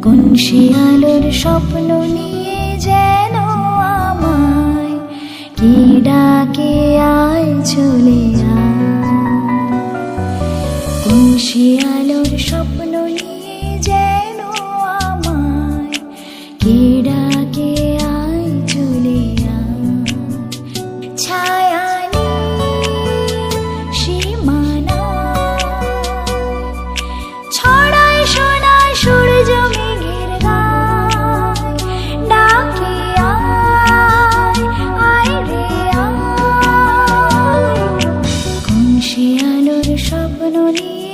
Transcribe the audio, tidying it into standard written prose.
কোন সে আলোর স্বপ্ন নিয়ে যেন আমায় কি ডাকে আয় চলে আয়। কোন সে আলোর স্বপ্ন নিয়ে যেন আমায় কি ডাকে আয় চলে আয়। ছায়া সীমানা ছড়ায় শোনায় সূর্য মেঘের গায়, ডাকে আয় আয় রে আয়। কোন সে আলোর স্বপ্ন নিয়ে